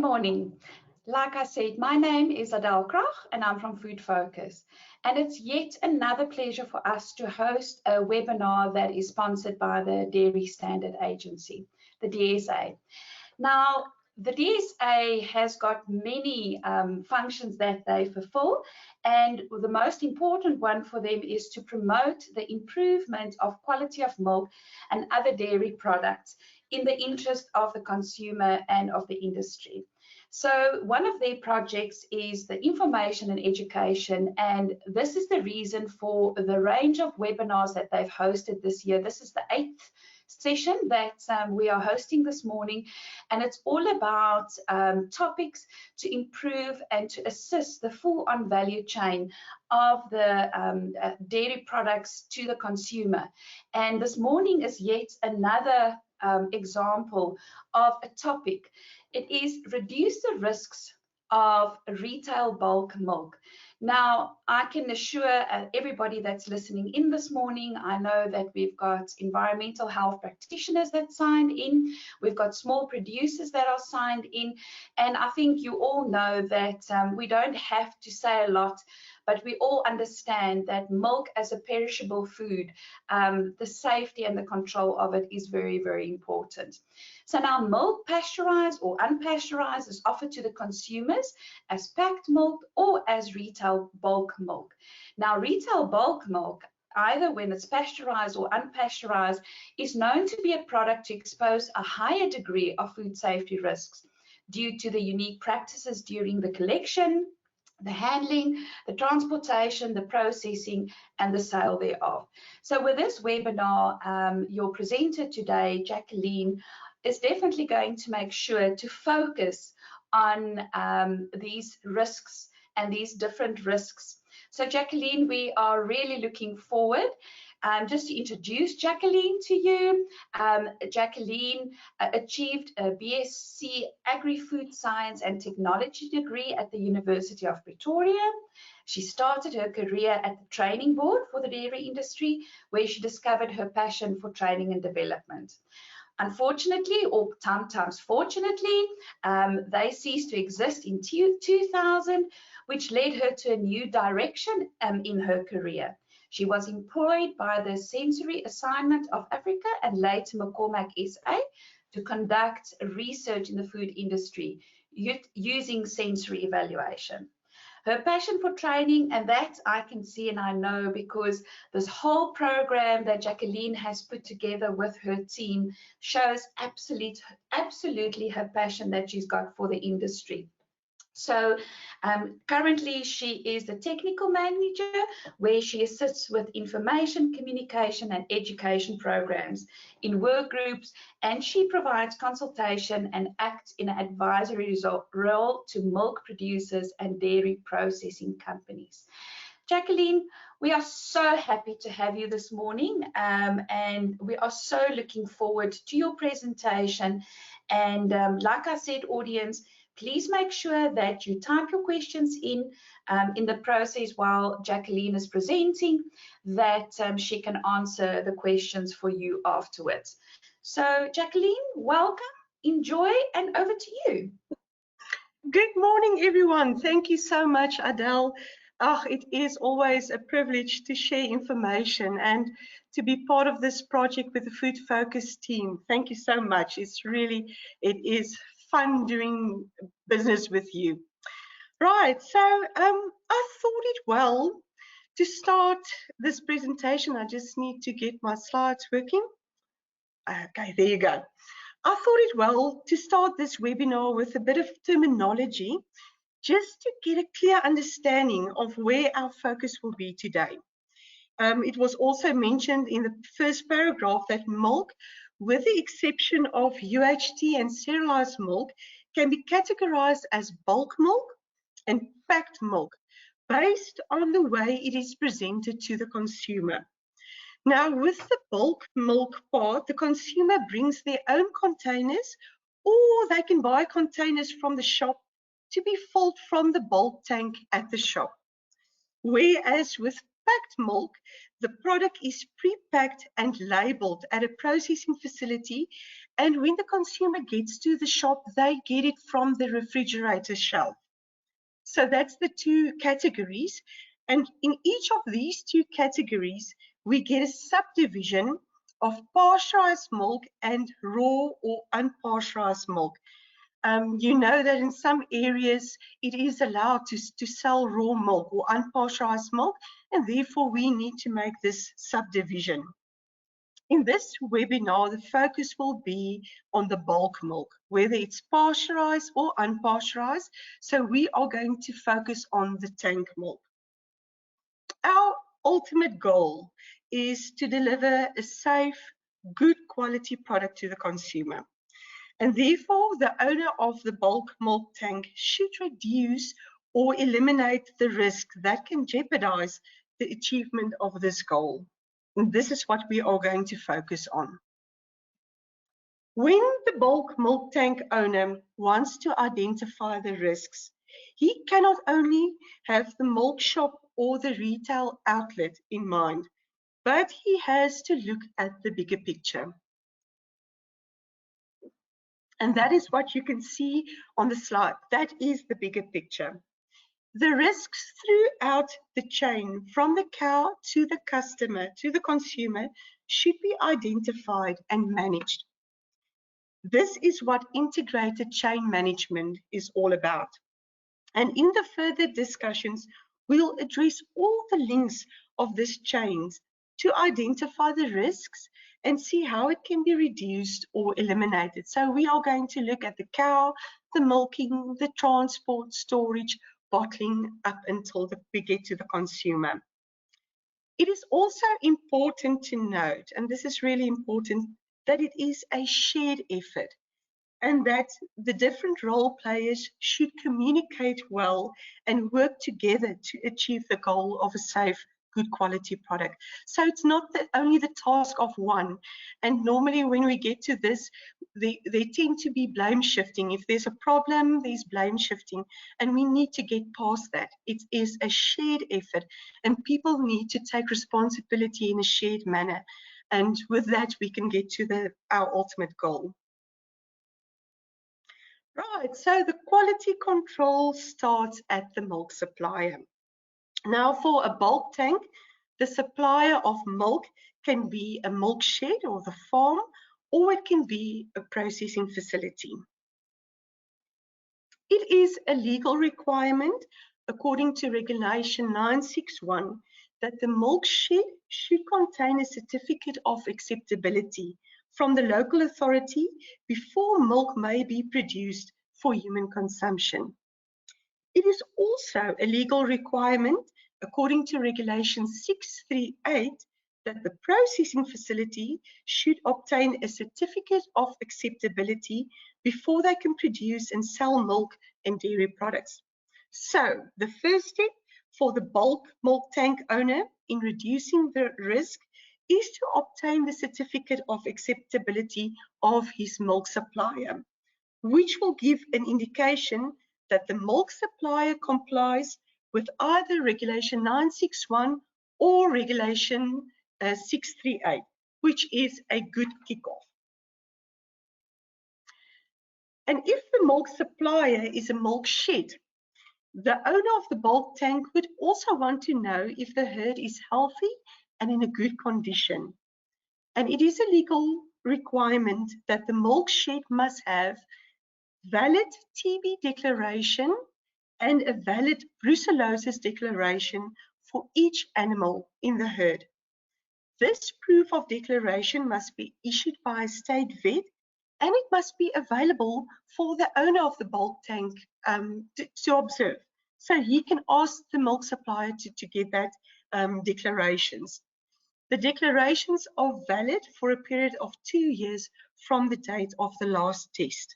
morning. Like I said, my name is Adele Krach and I'm from Food Focus. And it's yet another pleasure for us to host a webinar that is sponsored by the Dairy Standard Agency, the DSA. Now, the DSA has got many functions that they fulfill, and the most important one for them is to promote the improvement of quality of milk and other dairy products in the interest of the consumer and of the industry. So one of their projects is the information and education, and this is the reason for the range of webinars that they've hosted this year. This is the 8th session that we are hosting this morning, and it's all about topics to improve and to assist the full-on value chain of the dairy products to the consumer. And this morning is yet another example of a topic. It is reduce the risks of retail bulk milk. Now, I can assure everybody that's listening in this morning, I know that we've got environmental health practitioners that signed in, we've got small producers that are signed in, and I think you all know that we don't have to say a lot, but we all understand that milk as a perishable food, the safety and the control of it is very, very important. So now milk, pasteurized or unpasteurized, is offered to the consumers as packed milk or as retail bulk milk. Now, retail bulk milk, either when it's pasteurized or unpasteurized, is known to be a product to expose a higher degree of food safety risks due to the unique practices during the collection, the handling, the transportation, the processing, and the sale thereof. So with this webinar, your presenter today, Jacqueline, is definitely going to make sure to focus on these risks and these different risks. So Jacqueline, we are really looking forward. Just to introduce Jacqueline to you, Jacqueline achieved a BSc Agri-Food Science and Technology degree at the University of Pretoria. She started her career at the training board for the dairy industry, where she discovered her passion for training and development. Unfortunately, or sometimes fortunately, they ceased to exist in 2000, which led her to a new direction in her career. She was employed by the Sensory Assignment of Africa and later McCormack SA to conduct research in the food industry using sensory evaluation. Her passion for training, and that I can see and I know because this whole program that Jacqueline has put together with her team shows absolutely her passion that she's got for the industry. So currently she is the technical manager, where she assists with information, communication and education programs in work groups, and she provides consultation and acts in an advisory role to milk producers and dairy processing companies. Jacqueline, we are so happy to have you this morning, and we are so looking forward to your presentation. And like I said, audience, please make sure that you type your questions in the process while Jacqueline is presenting, that she can answer the questions for you afterwards. So Jacqueline, welcome, enjoy, and over to you. Good morning, everyone. Thank you so much, Adele. It is always a privilege to share information and to be part of this project with the Food Focus team. Thank you so much. It is fun doing business with you. Right, so I thought it well to start this presentation. I just need to get my slides working. Okay, there you go. I thought it well to start this webinar with a bit of terminology, just to get a clear understanding of where our focus will be today. It was also mentioned in the first paragraph that milk, with the exception of UHT and serialized milk, can be categorized as bulk milk and packed milk based on the way it is presented to the consumer. Now, with the bulk milk part, the consumer brings their own containers, or they can buy containers from the shop to be filled from the bulk tank at the shop. Whereas with packed milk, the product is pre-packed and labeled at a processing facility And when the consumer gets to the shop, they get it from the refrigerator shelf. So that's the two categories. And in each of these two categories, we get a subdivision of pasteurized milk and raw or unpasteurized milk. You know that in some areas it is allowed to sell raw milk or unpasteurized milk, and therefore we need to make this subdivision. In this webinar, the focus will be on the bulk milk, whether it's pasteurized or unpasteurized. So we are going to focus on the tank milk. Our ultimate goal is to deliver a safe, good quality product to the consumer. And therefore, the owner of the bulk milk tank should reduce or eliminate the risk that can jeopardize the achievement of this goal. And this is what we are going to focus on. When the bulk milk tank owner wants to identify the risks, he cannot only have the milk shop or the retail outlet in mind, but he has to look at the bigger picture. And that is what you can see on the slide. That is the bigger picture. The risks throughout the chain, from the cow to the customer, to the consumer, should be identified and managed. This is what integrated chain management is all about. And in the further discussions, we'll address all the links of these chains to identify the risks and see how it can be reduced or eliminated. So we are going to look at the cow, the milking, the transport, storage, bottling, up until we get to the consumer. It is also important to note, and this is really important, that it is a shared effort, and that the different role players should communicate well and work together to achieve the goal of a safe, good quality product. So it's not only the task of one. And normally when we get to this, they tend to be blame shifting. If there's a problem, there's blame shifting, and we need to get past that. It is a shared effort, and people need to take responsibility in a shared manner. And with that, we can get to our ultimate goal. Right, so the quality control starts at the milk supplier. Now, for a bulk tank, the supplier of milk can be a milk shed or the farm, or it can be a processing facility. It is a legal requirement, according to Regulation 961, that the milk shed should contain a certificate of acceptability from the local authority before milk may be produced for human consumption. It is also a legal requirement, according to Regulation 638, that the processing facility should obtain a certificate of acceptability before they can produce and sell milk and dairy products. So the first step for the bulk milk tank owner in reducing the risk is to obtain the certificate of acceptability of his milk supplier, which will give an indication that the milk supplier complies with either Regulation 961 or Regulation 638, which is a good kickoff. And if the milk supplier is a milk shed, the owner of the bulk tank would also want to know if the herd is healthy and in a good condition. And it is a legal requirement that the milk shed must have valid TB declaration and a valid brucellosis declaration for each animal in the herd. This proof of declaration must be issued by a state vet, and it must be available for the owner of the bulk tank to observe. So he can ask the milk supplier to get that declarations. The declarations are valid for a period of 2 years from the date of the last test.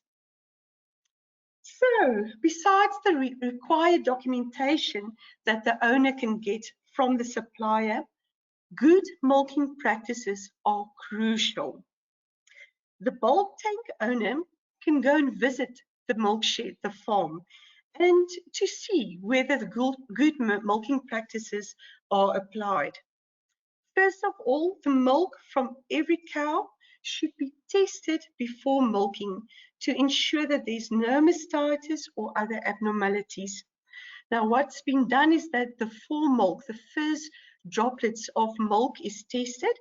So, besides the required documentation that the owner can get from the supplier, good milking practices are crucial. The bulk tank owner can go and visit the milk shed, the farm, and to see whether the good milking practices are applied. First of all, the milk from every cow should be tested before milking to ensure that there's no mastitis or other abnormalities. Now, what's been done is that the full milk, the first droplets of milk is tested.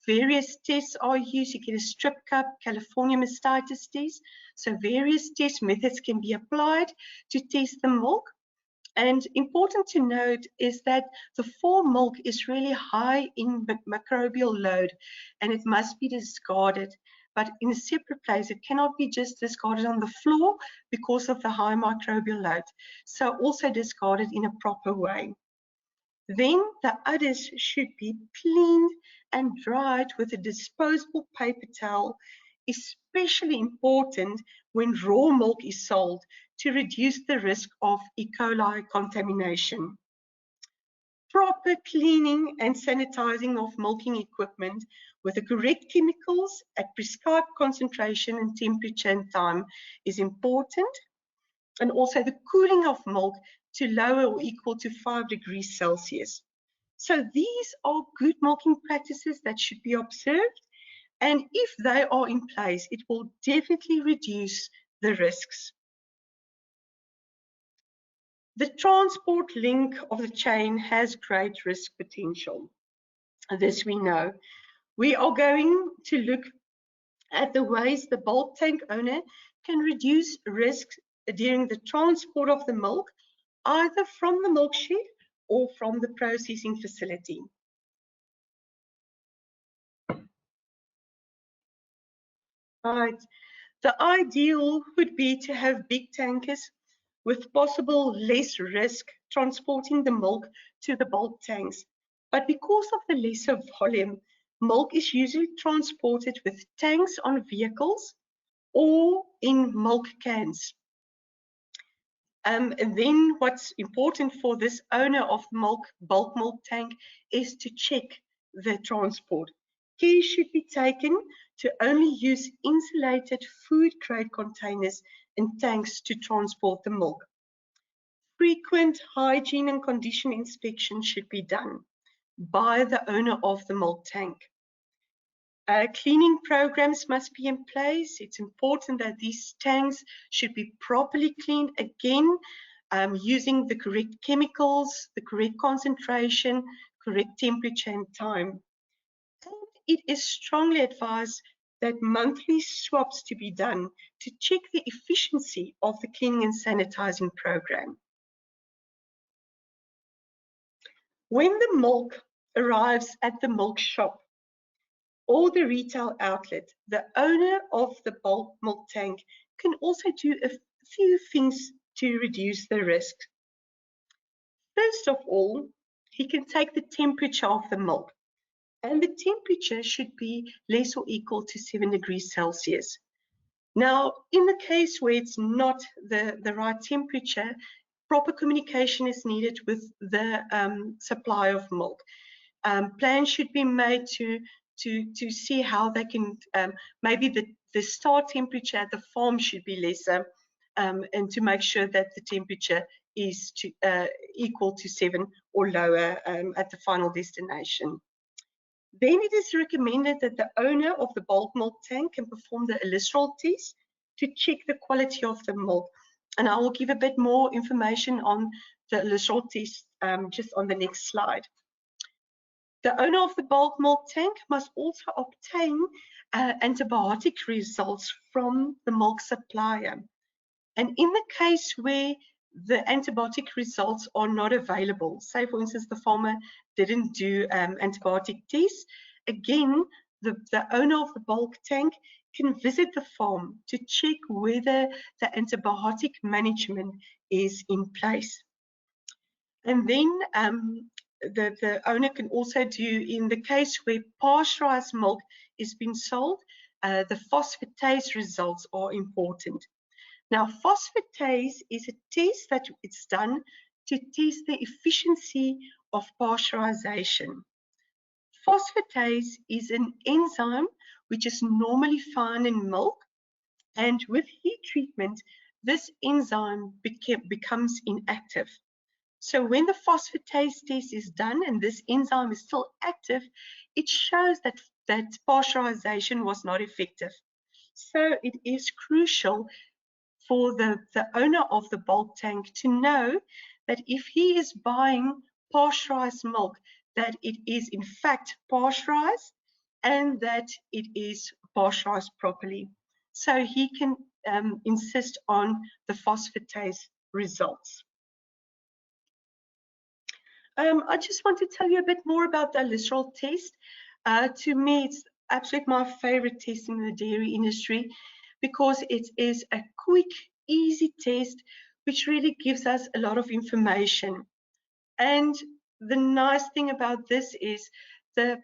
Various tests are used. You get a strip cup, California mastitis test. So various test methods can be applied to test the milk. And important to note is that the full milk is really high in microbial load and it must be discarded. But in a separate place, it cannot be just discarded on the floor because of the high microbial load. So also discarded in a proper way. Then the udders should be cleaned and dried with a disposable paper towel, especially important when raw milk is sold to reduce the risk of E. coli contamination. Proper cleaning and sanitizing of milking equipment with the correct chemicals at prescribed concentration and temperature and time is important. And also the cooling of milk to lower or equal to 5 degrees Celsius. So these are good milking practices that should be observed. And if they are in place, it will definitely reduce the risks. The transport link of the chain has great risk potential. This we know. We are going to look at the ways the bulk tank owner can reduce risks during the transport of the milk, either from the milk shed or from the processing facility. Right. The ideal would be to have big tankers with possible less risk transporting the milk to the bulk tanks. But because of the lesser volume, milk is usually transported with tanks on vehicles or in milk cans. And then what's important for this owner of bulk milk tank is to check the transport. Care should be taken to only use insulated food grade containers and tanks to transport the milk. Frequent hygiene and condition inspection should be done by the owner of the milk tank. Cleaning programs must be in place. It's important that these tanks should be properly cleaned again, using the correct chemicals, the correct concentration, correct temperature and time. And it is strongly advised that monthly swaps to be done to check the efficiency of the cleaning and sanitizing program. When the milk arrives at the milk shop or the retail outlet, the owner of the bulk milk tank can also do a few things to reduce the risk. First of all, he can take the temperature of the milk, and the temperature should be less or equal to 7 degrees Celsius. Now, in the case where it's not the right temperature, proper communication is needed with the supply of milk. Plans should be made to see how they can, maybe the start temperature at the farm should be lesser, and to make sure that the temperature is equal to 7 or lower at the final destination. Then it is recommended that the owner of the bulk milk tank can perform the cholesterol test to check the quality of the milk. And I will give a bit more information on the cholesterol test just on the next slide. The owner of the bulk milk tank must also obtain antibiotic results from the milk supplier. And in the case where the antibiotic results are not available, say for instance the farmer didn't do antibiotic tests, again the owner of the bulk tank can visit the farm to check whether the antibiotic management is in place. And then the owner can also do, in the case where pasteurized milk is being sold, the phosphatase results are important. Now, phosphatase is a test that it's done to test the efficiency of pasteurization. Phosphatase is an enzyme which is normally found in milk, and with heat treatment, this enzyme becomes inactive. So when the phosphatase test is done and this enzyme is still active, it shows that that pasteurization was not effective. So it is crucial for the owner of the bulk tank to know that if he is buying pasteurized milk, that it is in fact pasteurized and that it is pasteurized properly. So he can insist on the phosphatase results. I just want to tell you a bit more about the glycerol test. To me, it's absolutely my favorite test in the dairy industry because it is a quick, easy test which really gives us a lot of information. And the nice thing about this is the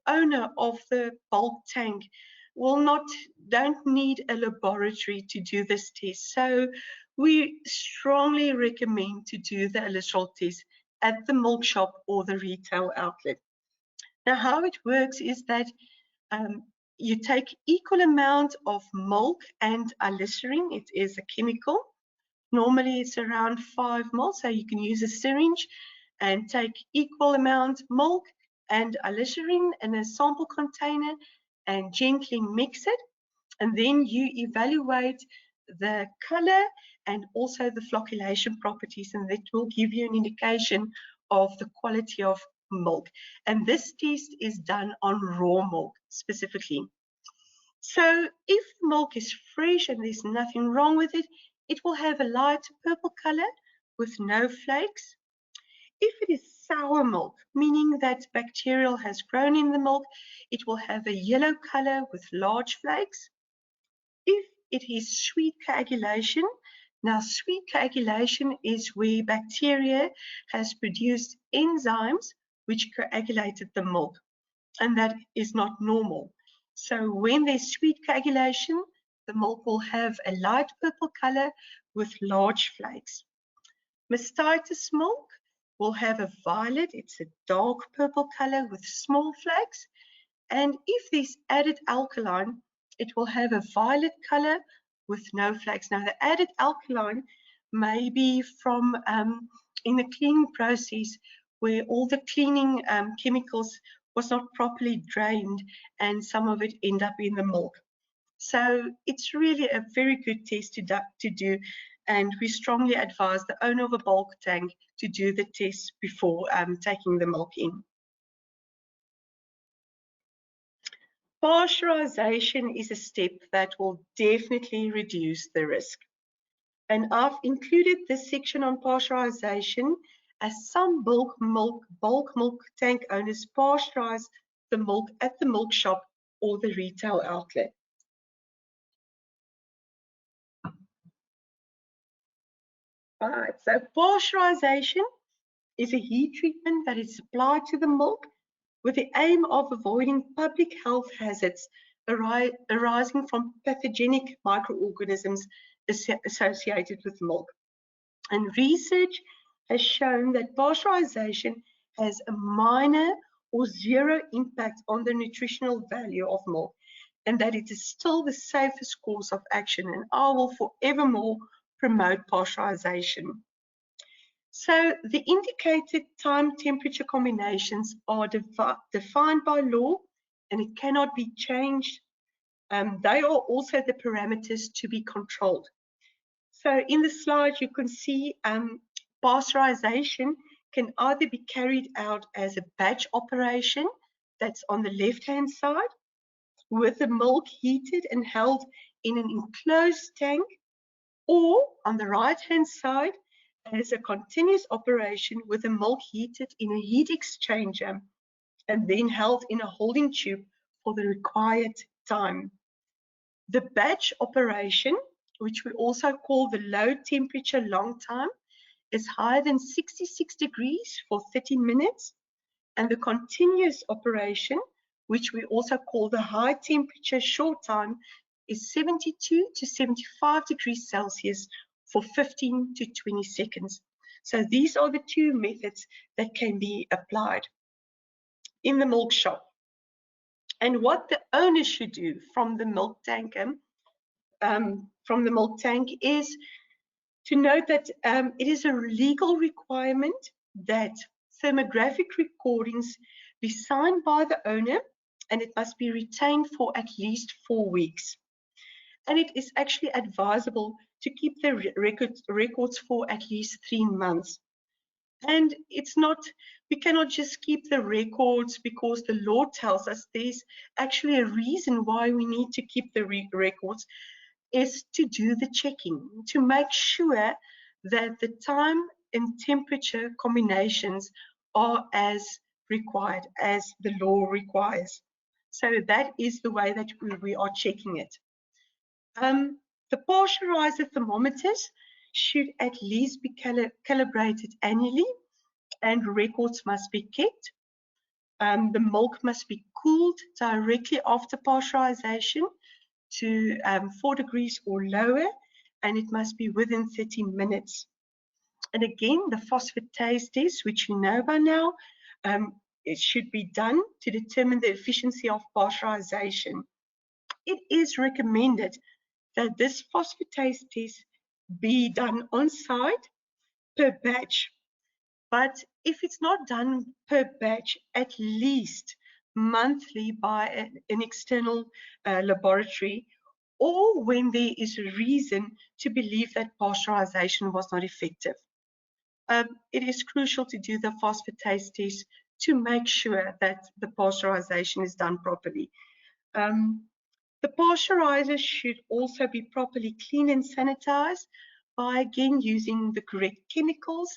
owner of the bulk tank don't need a laboratory to do this test. So we strongly recommend to do the glycerol test at the milk shop or the retail outlet. Now, how it works is that you take equal amount of milk and glycerin. It is a chemical. Normally it's around 5 ml, so you can use a syringe and take equal amount milk and glycerin in a sample container and gently mix it. And then you evaluate the color and also the flocculation properties, and that will give you an indication of the quality of milk. And this test is done on raw milk specifically. So if the milk is fresh and there's nothing wrong with it, it will have a light purple color with no flakes. If it is sour milk, meaning that bacterial has grown in the milk, it will have a yellow color with large flakes. If it is sweet coagulation, now sweet coagulation is where bacteria has produced enzymes which coagulated the milk, and that is not normal. So when there's sweet coagulation, the milk will have a light purple color with large flakes. Mastitis milk will have a violet, it's a dark purple color with small flakes. And if there's added alkaline, it will have a violet color with no flakes. Now, the added alkaline may be from in the cleaning process where all the cleaning chemicals was not properly drained and some of it end up in the milk. So it's really a very good test to do, and we strongly advise the owner of a bulk tank to do the test before taking the milk in. Pasteurization is a step that will definitely reduce the risk. And I've included this section on pasteurization as some bulk milk tank owners pasteurize the milk at the milk shop or the retail outlet. All right, so pasteurization is a heat treatment that is applied to the milk with the aim of avoiding public health hazards arising from pathogenic microorganisms associated with milk. And research has shown that pasteurization has a minor or zero impact on the nutritional value of milk, and that it is still the safest course of action, and I will forevermore promote pasteurization. So the indicated time temperature combinations are defined by law and it cannot be changed. They are also the parameters to be controlled. So in the slide you can see pasteurization can either be carried out as a batch operation, that's on the left-hand side, with the milk heated and held in an enclosed tank, or on the right-hand side, as a continuous operation with the milk heated in a heat exchanger and then held in a holding tube for the required time. The batch operation, which we also call the low temperature long time, is higher than 66 degrees for 30 minutes. And the continuous operation, which we also call the high temperature short time, is 72 to 75 degrees Celsius for 15 to 20 seconds. So these are the two methods that can be applied in the milk shop. And what the owner should do from the milk tank, is to note that it is a legal requirement that thermographic recordings be signed by the owner and it must be retained for at least 4 weeks. And it is actually advisable to keep the records for at least 3 months. And it's not, we cannot just keep the records because the law tells us. There's actually a reason why we need to keep the records, is to do the checking, to make sure that the time and temperature combinations are as required, as the law requires. So that is the way that we are checking it. The pasteurizer thermometers should at least be calibrated annually, and records must be kept. The milk must be cooled directly after pasteurization to 4 degrees or lower, and it must be within 30 minutes. And again, the phosphatase test, which you know by now, it should be done to determine the efficiency of pasteurization. It is recommended that this phosphatase test be done on site per batch. But if it's not done per batch, at least monthly by an external laboratory, or when there is a reason to believe that pasteurization was not effective. It is crucial to do the phosphatase test to make sure that the pasteurization is done properly. The pasteurizer should also be properly cleaned and sanitized by, again, using the correct chemicals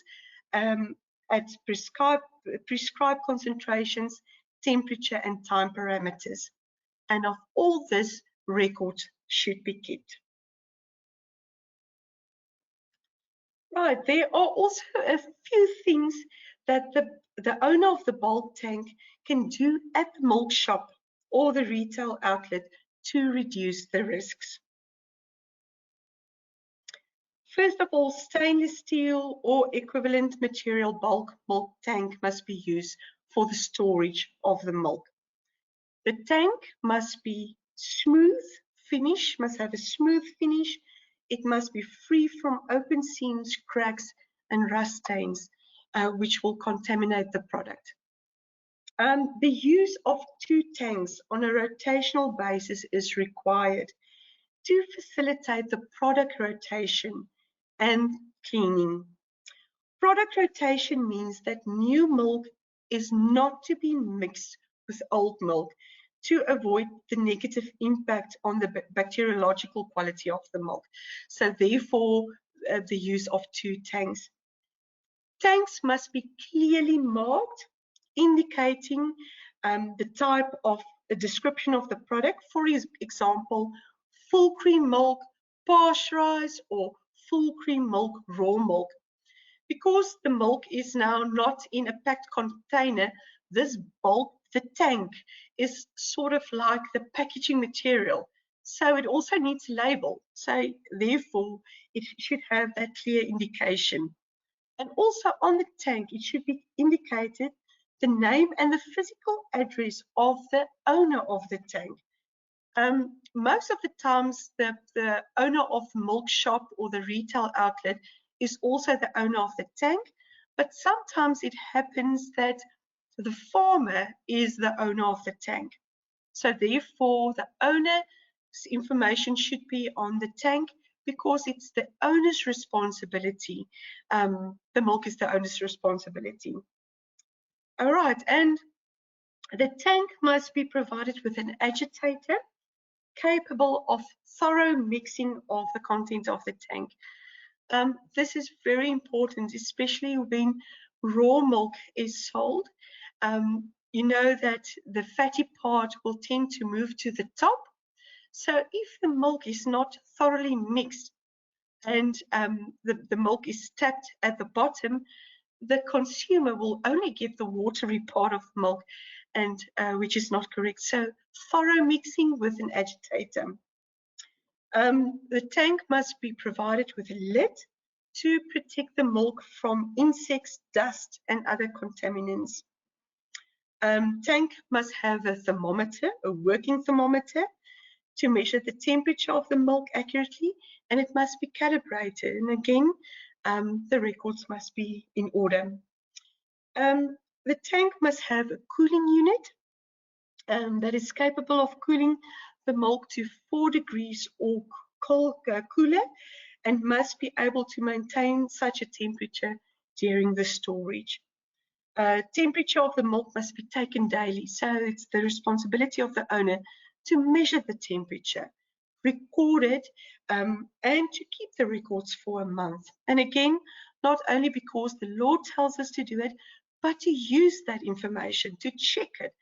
at prescribed concentrations, temperature, and time parameters. And of all this, records should be kept. Right, there are also a few things that the owner of the bulk tank can do at the milk shop or the retail outlet to reduce the risks. First of all, stainless steel or equivalent material bulk milk tank must be used for the storage of the milk. The tank must be smooth finish, must have a smooth finish. It must be free from open seams, cracks, and rust stains, which will contaminate the product. The use of 2 tanks on a rotational basis is required to facilitate the product rotation and cleaning. Product rotation means that new milk is not to be mixed with old milk to avoid the negative impact on the bacteriological quality of the milk. So therefore, the use of 2 tanks. Tanks must be clearly marked, indicating the type of a description of the product. For example, full cream milk, pasteurized, or full cream milk, raw milk. Because the milk is now not in a packed container, this bulk, the tank, is sort of like the packaging material. So it also needs a label. So therefore, it should have that clear indication. And also on the tank, it should be indicated the name and the physical address of the owner of the tank. Most of the times, the owner of the milk shop or the retail outlet is also the owner of the tank, but sometimes it happens that the farmer is the owner of the tank. So therefore, the owner's information should be on the tank because it's the owner's responsibility. The milk is the owner's responsibility. All right, and the tank must be provided with an agitator capable of thorough mixing of the contents of the tank. This is very important, especially when raw milk is sold. You know that the fatty part will tend to move to the top. So if the milk is not thoroughly mixed and the milk is tapped at the bottom, the consumer will only get the watery part of the milk, and which is not correct. So thorough mixing with an agitator. The tank must be provided with a lid to protect the milk from insects, dust, and other contaminants. Tank must have a thermometer, a working thermometer, to measure the temperature of the milk accurately, and it must be calibrated. And again, the records must be in order. The tank must have a cooling unit that is capable of cooling the milk to 4 degrees or cooler, and must be able to maintain such a temperature during the storage. Temperature of the milk must be taken daily, so it's the responsibility of the owner to measure the temperature, record it, and to keep the records for a month. And again, not only because the law tells us to do it, but to use that information, to check it.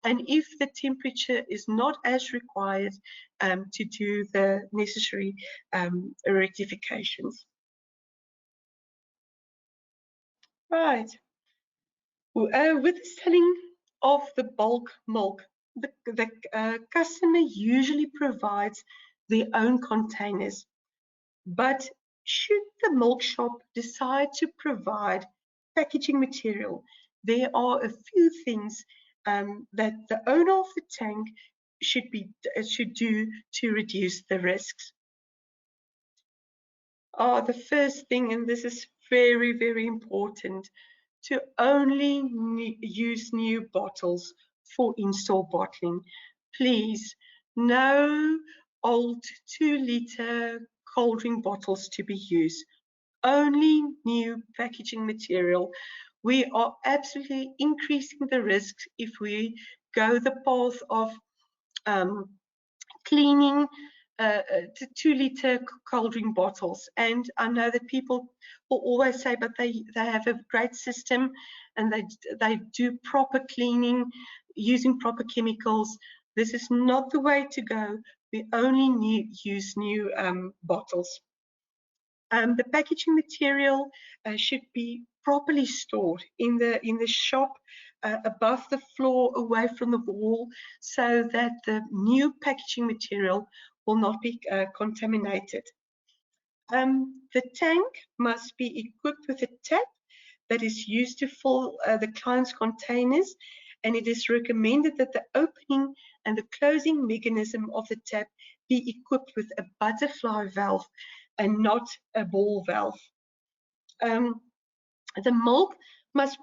And if the temperature is not as required, to do the necessary rectifications. Right. With the selling of the bulk milk, the customer usually provides their own containers. But should the milk shop decide to provide packaging material, there are a few things that the owner of the tank should do to reduce the risks. The first thing, and this is very, very important, to only use new bottles for in-store bottling. Please, no old 2-liter cold drink bottles to be used. Only new packaging material. We are absolutely increasing the risks if we go the path of cleaning 2-liter cold drink bottles. And I know that people will always say, but they have a great system and they do proper cleaning using proper chemicals. This is not the way to go. We only use new bottles. The packaging material should be properly stored in the shop, above the floor, away from the wall, so that the new packaging material will not be contaminated. The tank must be equipped with a tap that is used to fill the client's containers, and it is recommended that the opening and the closing mechanism of the tap be equipped with a butterfly valve and not a ball valve. The milk must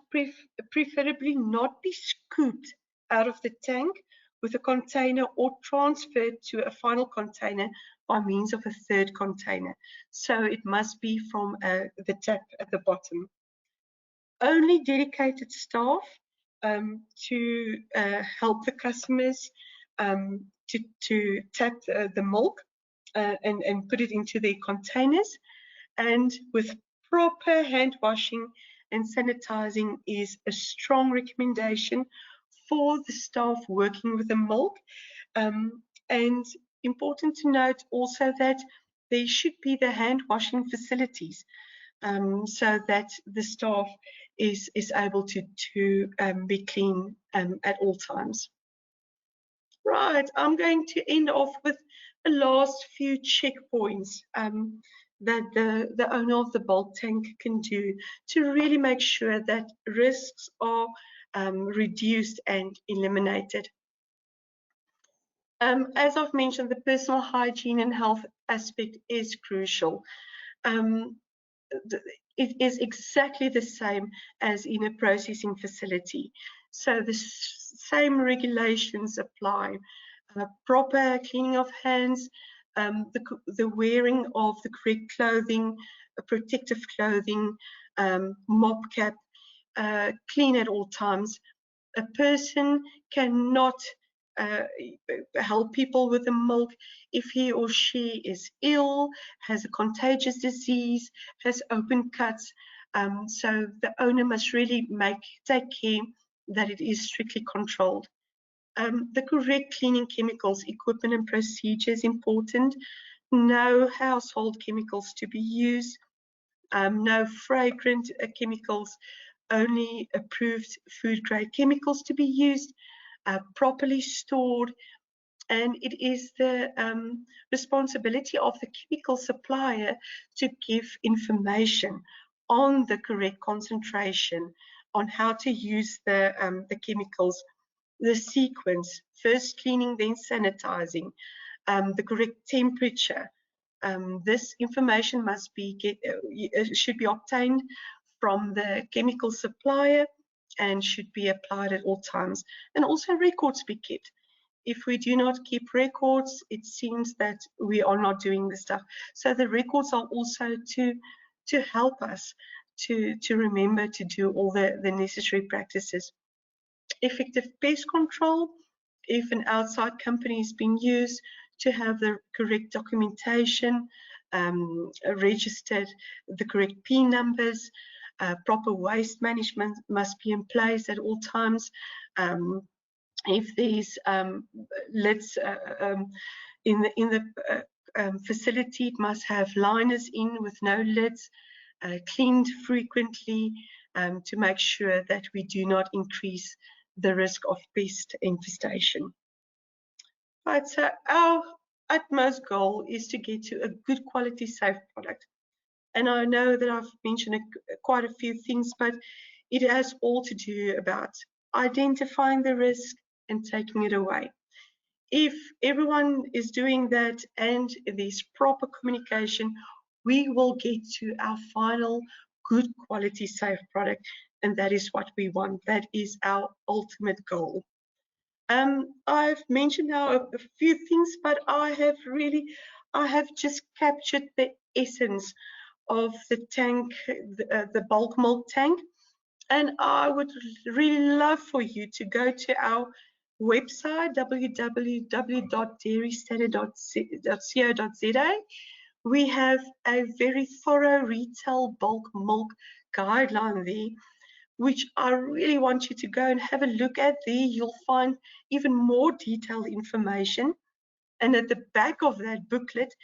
preferably not be scooped out of the tank with a container or transferred to a final container by means of a third container. So it must be from the tap at the bottom. Only dedicated staff to help the customers to tap the milk and put it into their containers, and with proper hand washing and sanitizing is a strong recommendation for the staff working with the milk. And important to note also that there should be the hand washing facilities, so that the staff is able to be clean at all times. Right, I'm going to end off with the last few checkpoints that the owner of the bulk tank can do to really make sure that risks are reduced and eliminated. As I've mentioned, the personal hygiene and health aspect is crucial. It is exactly the same as in a processing facility. So the same regulations apply. Proper cleaning of hands, the wearing of the correct clothing, protective clothing, mop cap, clean at all times. A person cannot help people with the milk if he or she is ill, has a contagious disease, has open cuts. So the owner must really take care that it is strictly controlled. The correct cleaning chemicals, equipment and procedure is important. No household chemicals to be used. No fragrant chemicals, only approved food grade chemicals to be used. Properly stored, and it is the responsibility of the chemical supplier to give information on the correct concentration, on how to use the chemicals, the sequence, first cleaning, then sanitizing, the correct temperature. This information should be obtained from the chemical supplier and should be applied at all times. And also records be kept. If we do not keep records, it seems that we are not doing the stuff. So the records are also to help us to remember to do all the necessary practices. Effective pest control, if an outside company is being used, to have the correct documentation, registered the correct PIN numbers, proper waste management must be in place at all times. If there's lids in the facility, it must have liners in with no lids, cleaned frequently to make sure that we do not increase the risk of pest infestation. Right, so our utmost goal is to get to a good quality, safe product. And I know that I've mentioned quite a few things, but it has all to do about identifying the risk and taking it away. If everyone is doing that and there's proper communication, we will get to our final good quality, safe product. And that is what we want. That is our ultimate goal. I've mentioned now a few things, but I have just captured the essence of the tank, the bulk milk tank. And I would really love for you to go to our website, www.dairystandard.co.za. We have a very thorough retail bulk milk guideline there, which I really want you to go and have a look at. There you'll find even more detailed information. And at the back of that booklet,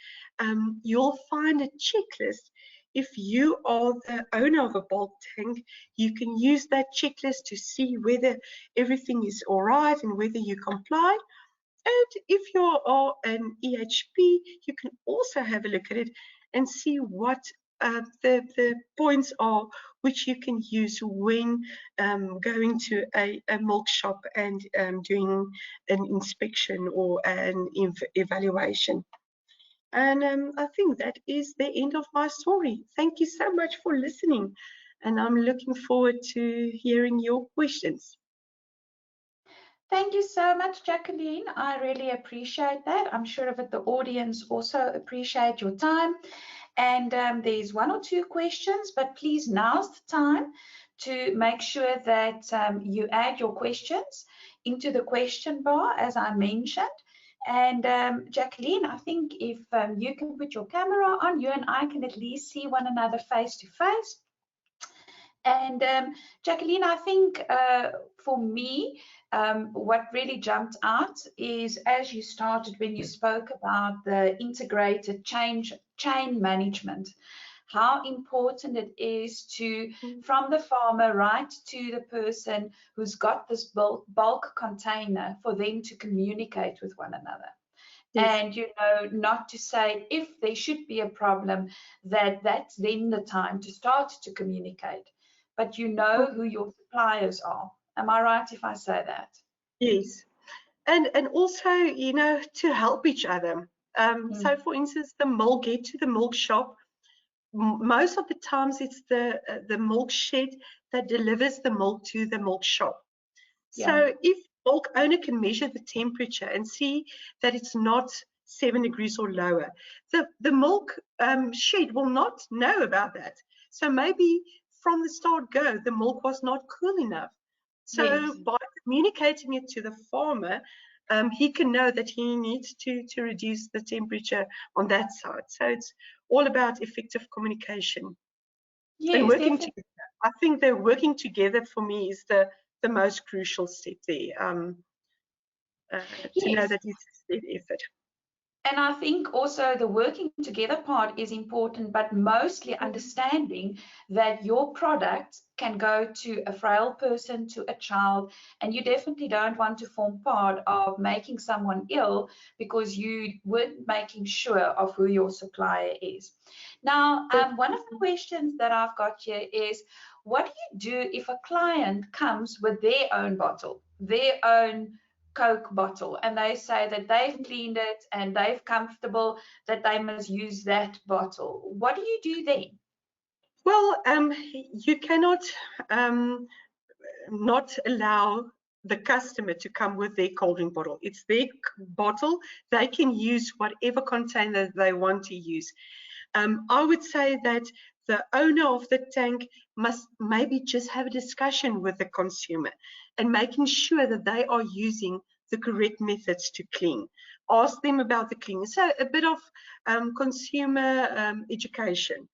you'll find a checklist. If you are the owner of a bulk tank, you can use that checklist to see whether everything is all right and whether you comply. And if you are an EHP, you can also have a look at it and see what the points are which you can use when going to a milk shop and doing an inspection or an evaluation. And I think that is the end of my story. Thank you so much for listening. And I'm looking forward to hearing your questions. Thank you so much, Jacqueline. I really appreciate that. I'm sure that the audience also appreciate your time. And there's one or two questions, but please, now's the time to make sure that you add your questions into the question bar, as I mentioned. And Jacqueline, I think if you can put your camera on, you and I can at least see one another face to face. And Jacqueline, I think for me, what really jumped out is, as you started when you spoke about the integrated chain management, how important it is to, from the farmer right to the person who's got this bulk container, for them to communicate with one another. Yes. And, you know, not to say if there should be a problem, that's then the time to start to communicate. But you know who your suppliers are. Am I right if I say that? Yes. And also, you know, to help each other. So, for instance, the milk, get to the milk shop. Most of the times it's the milk shed that delivers the milk to the milk shop. Yeah. So if milk owner can measure the temperature and see that it's not 7 degrees or lower, the milk shed will not know about that. So maybe from the start go, the milk was not cool enough. So yes, by communicating it to the farmer, he can know that he needs to reduce the temperature on that side. So it's all about effective communication. Yes, and working together. I think they're working together for me is the most crucial step there. To know that it's effort. And I think also the working together part is important, but mostly understanding that your product can go to a frail person, to a child, and you definitely don't want to form part of making someone ill because you weren't making sure of who your supplier is. Now, one of the questions that I've got here is, what do you do if a client comes with their own bottle, their own Coke bottle, and they say that they've cleaned it and they're comfortable that they must use that bottle? What do you do then? Well, you cannot not allow the customer to come with their cold drink bottle. It's their bottle. They can use whatever container they want to use. I would say that the owner of the tank must maybe just have a discussion with the consumer and making sure that they are using the correct methods to clean. Ask them about the cleaning. So a bit of consumer education.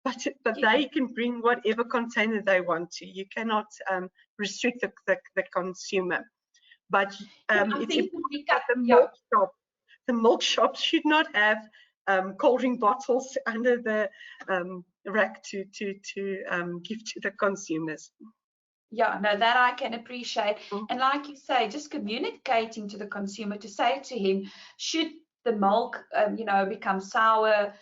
But they can bring whatever container they want to. You cannot restrict the consumer. But it's important that the milk shop should not have cold drink bottles under the rack to give to the consumers. Yeah, no, that I can appreciate. And like you say, just communicating to the consumer to say to him, should the milk, become sour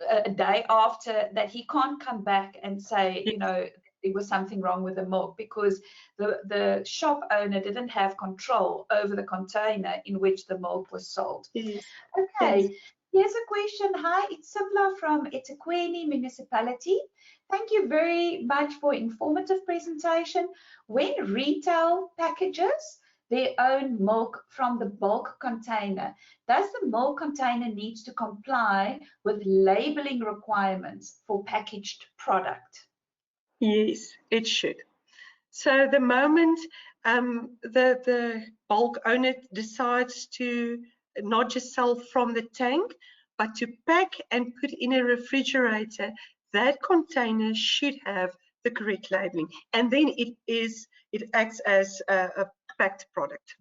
a day after, that he can't come back and say, there was something wrong with the milk, because the shop owner didn't have control over the container in which the milk was sold. Yes. Okay. Yes. Here's a question. Hi, it's Sibla from eThekwini Municipality. Thank you very much for informative presentation. When retail packages their own milk from the bulk container, does the milk container need to comply with labeling requirements for packaged product? Yes, it should. So the moment the bulk owner decides to not just sell from the tank, but to pack and put in a refrigerator, that container should have the correct labeling, and then it acts as a packed product.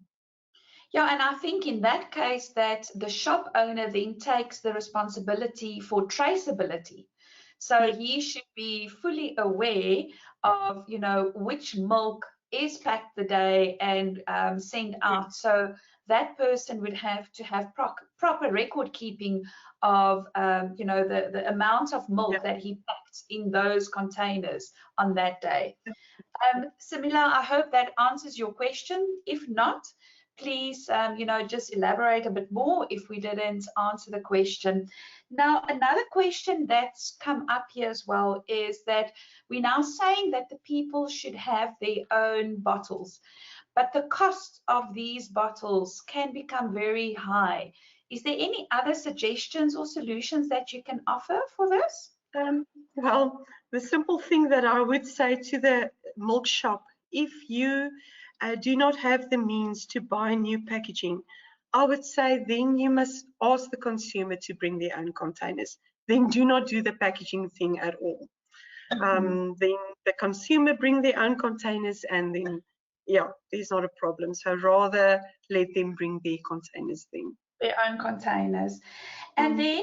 Yeah, and I think in that case that the shop owner then takes the responsibility for traceability. So he should be fully aware of, which milk is packed the day and sent out. So that person would have to have proper record keeping of, the amount of milk that he packed in those containers on that day. Samila, I hope that answers your question. If not, please, just elaborate a bit more if we didn't answer the question. Now, another question that's come up here as well is that we're now saying that the people should have their own bottles, but the cost of these bottles can become very high. Is there any other suggestions or solutions that you can offer for this? Well, the simple thing that I would say to the milk shop, if you do not have the means to buy new packaging, I would say then you must ask the consumer to bring their own containers. Then do not do the packaging thing at all. Then the consumer bring their own containers, and then, there's not a problem. So rather let them bring their containers then. Their own containers. And then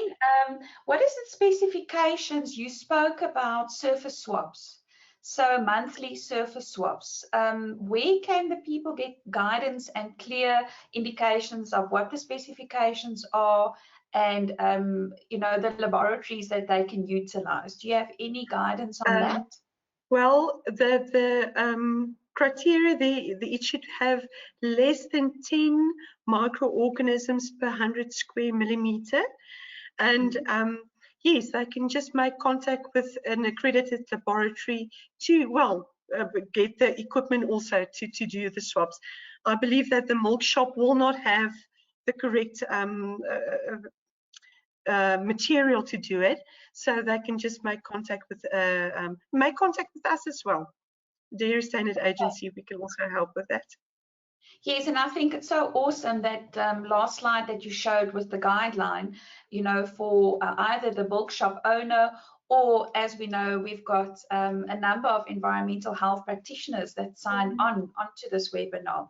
what is the specifications? You spoke about surface swaps. So monthly surface swaps. Where can the people get guidance and clear indications of what the specifications are, and the laboratories that they can utilize? Do you have any guidance on that? Well, the criteria it should have less than 10 microorganisms per 100 square millimeter, and yes, they can just make contact with an accredited laboratory to get the equipment also to do the swabs. I believe that the milk shop will not have the correct material to do it, so they can just make contact with us as well. Dairy Standard Agency, we can also help with that. Yes, and I think it's so awesome that last slide that you showed was the guideline, for either the milk shop owner, or, as we know, we've got a number of environmental health practitioners that sign onto this webinar.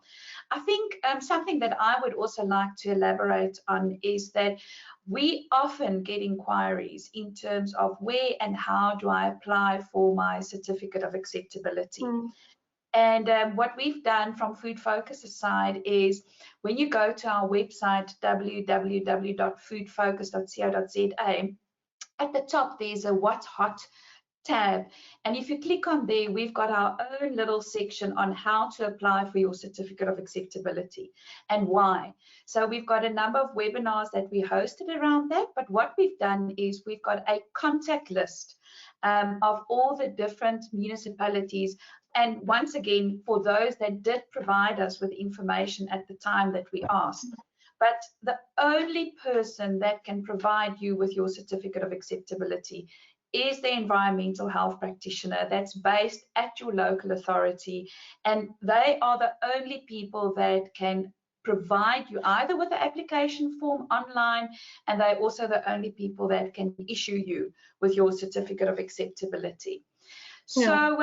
I think something that I would also like to elaborate on is that we often get inquiries in terms of where and how do I apply for my certificate of acceptability. And what we've done from Food Focus's side is, when you go to our website, www.foodfocus.co.za, at the top there's a What's Hot tab, and if you click on there, we've got our own little section on how to apply for your certificate of acceptability and why. So we've got a number of webinars that we hosted around that, but what we've done is we've got a contact list of all the different municipalities. And once again, for those that did provide us with information at the time that we asked. But the only person that can provide you with your certificate of acceptability is the environmental health practitioner that's based at your local authority. And they are the only people that can provide you either with the application form online, and they're also the only people that can issue you with your certificate of acceptability. So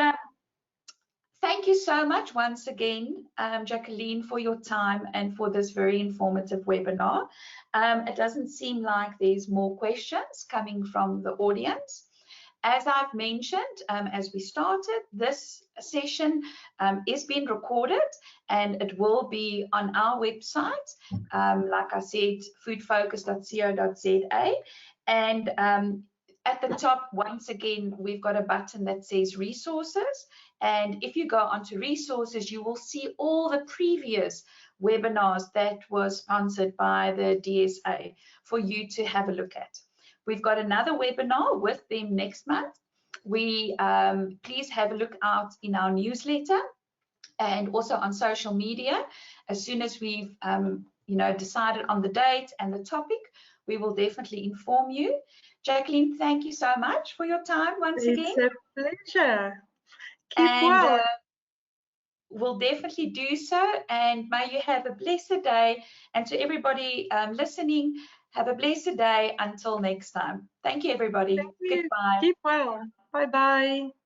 thank you so much once again, Jacqueline, for your time and for this very informative webinar. It doesn't seem like there's more questions coming from the audience. As I've mentioned, as we started, this session is being recorded and it will be on our website, like I said, foodfocus.co.za. And at the top, once again, we've got a button that says resources. And if you go onto resources, you will see all the previous webinars that were sponsored by the DSA for you to have a look at. We've got another webinar with them next month. Please have a look out in our newsletter and also on social media. As soon as we've decided on the date and the topic, we will definitely inform you. Jacqueline, thank you so much for your time once again. It's a pleasure. Keep well. We'll definitely do so, and may you have a blessed day. And to everybody listening, have a blessed day until next time. Thank you, everybody. Thank you. Goodbye. Keep well. Bye-bye.